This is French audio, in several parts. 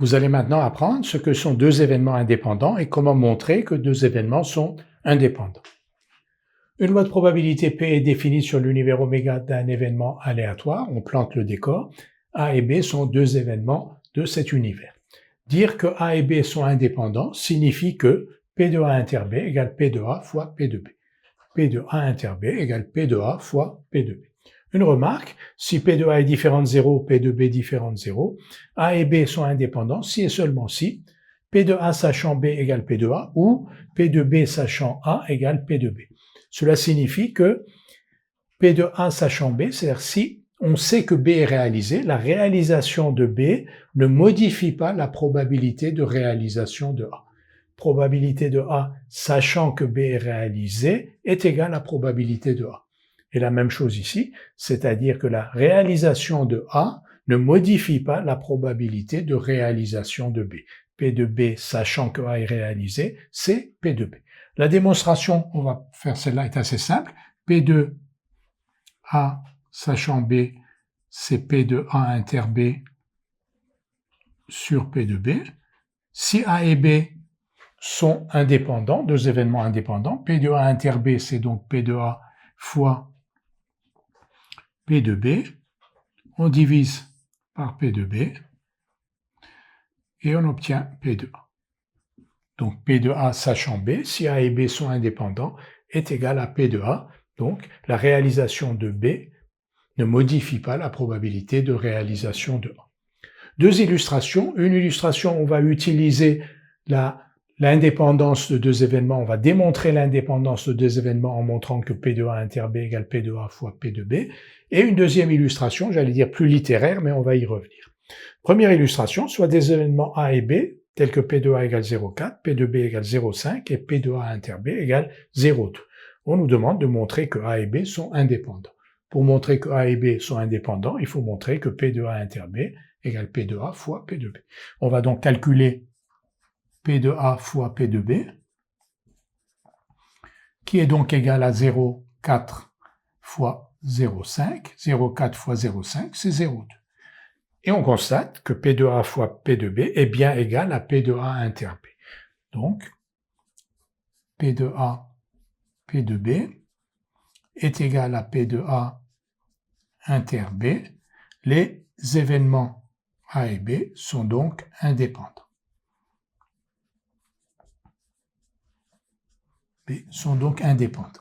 Vous allez maintenant apprendre ce que sont deux événements indépendants et comment montrer que deux événements sont indépendants. Une loi de probabilité P est définie sur l'univers oméga d'un événement aléatoire. On plante le décor. A et B sont deux événements de cet univers. Dire que A et B sont indépendants signifie que P de A inter B égale P de A fois P de B. P de A inter B égale P de A fois P de B. Une remarque, si P de A est différent de 0, P de B différent de 0, A et B sont indépendants si et seulement si P de A sachant B égale P de A ou P de B sachant A égale P de B. Cela signifie que P de A sachant B, c'est-à-dire si on sait que B est réalisé, la réalisation de B ne modifie pas la probabilité de réalisation de A. Probabilité de A sachant que B est réalisé est égale à probabilité de A. Et la même chose ici, c'est-à-dire que la réalisation de A ne modifie pas la probabilité de réalisation de B. P de B sachant que A est réalisé, c'est P de B. La démonstration, on va faire celle-là, est assez simple. P de A sachant B, c'est P de A inter B sur P de B. Si A et B sont indépendants, deux événements indépendants, P de A inter B, c'est donc P de A fois P de B. On divise par P de B et on obtient P de A. Donc P de A sachant B, si A et B sont indépendants, est égal à P de A. Donc la réalisation de B ne modifie pas la probabilité de réalisation de A. Deux illustrations. Une illustration, on va utiliser l'indépendance de deux événements. On va démontrer l'indépendance de deux événements en montrant que P de A inter B égale P de A fois P de B. Et une deuxième illustration, j'allais dire plus littéraire, mais on va y revenir. Première illustration, soit des événements A et B, tels que P de A égale 0,4, P de B égale 0,5 et P de A inter B égale 0,2. On nous demande de montrer que A et B sont indépendants. Pour montrer que A et B sont indépendants, il faut montrer que P de A inter B égale P de A fois P de B. On va donc calculer P de A fois P de B, qui est donc égal à 0,4 fois 0,5. 0,4 fois 0,5, c'est 0,2. Et on constate que P de A fois P de B est bien égal à P de A inter B. Donc, P de A, P de B est égal à P de A inter B. Les événements A et B sont donc indépendants. B sont donc indépendants.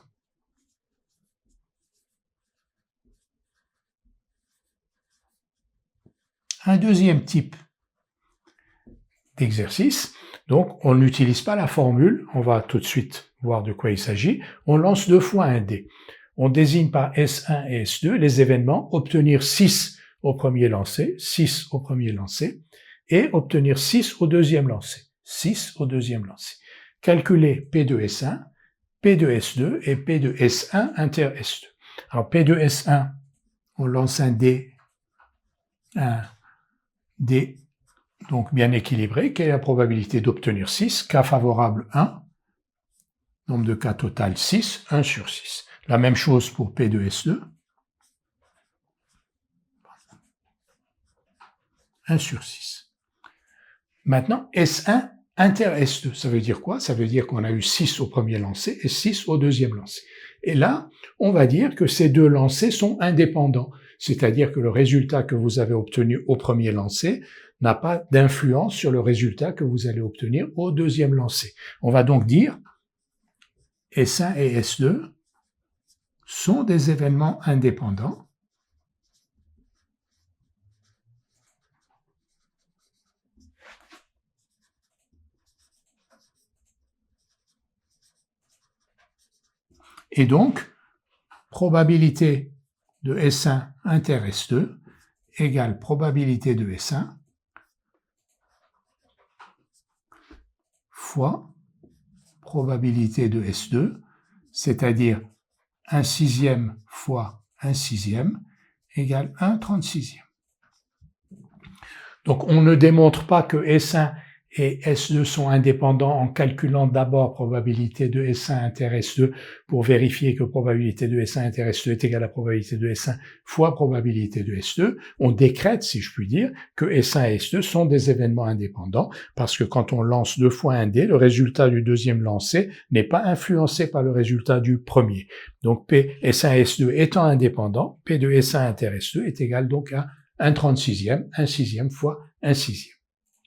Un deuxième type d'exercice, donc on n'utilise pas la formule, on va tout de suite voir de quoi il s'agit, on lance deux fois un dé. On désigne par S1 et S2 les événements, obtenir 6 au premier lancer, 6 au premier lancer, et obtenir 6 au deuxième lancer, 6 au deuxième lancer. Calculer P de S1, P de S2 et P de S1 inter S2. Alors P de S1, on lance un dé, donc bien équilibré. Quelle est la probabilité d'obtenir 6? Cas favorable 1, nombre de cas total 6, 1 sur 6. La même chose pour P de S2, 1 sur 6. Maintenant, S1 inter S2, ça veut dire quoi? Ça veut dire qu'on a eu 6 au premier lancer et 6 au deuxième lancer. Et là, on va dire que ces deux lancers sont indépendants, c'est-à-dire que le résultat que vous avez obtenu au premier lancer n'a pas d'influence sur le résultat que vous allez obtenir au deuxième lancer. On va donc dire S1 et S2 sont des événements indépendants et donc probabilité de S1 inter S2 égale probabilité de S1 fois probabilité de S2, c'est-à-dire 1/6 fois 1/6 égale 1/36. Donc on ne démontre pas que S1 et S2 sont indépendants en calculant d'abord probabilité de S1 inter S2 pour vérifier que probabilité de S1 inter S2 est égale à probabilité de S1 fois probabilité de S2, on décrète, si je puis dire, que S1 et S2 sont des événements indépendants parce que quand on lance deux fois un dé, le résultat du deuxième lancé n'est pas influencé par le résultat du premier. Donc P S1 et S2 étant indépendants, P de S1 inter S2 est égal donc à 1/36e, 1/6 fois 1/6.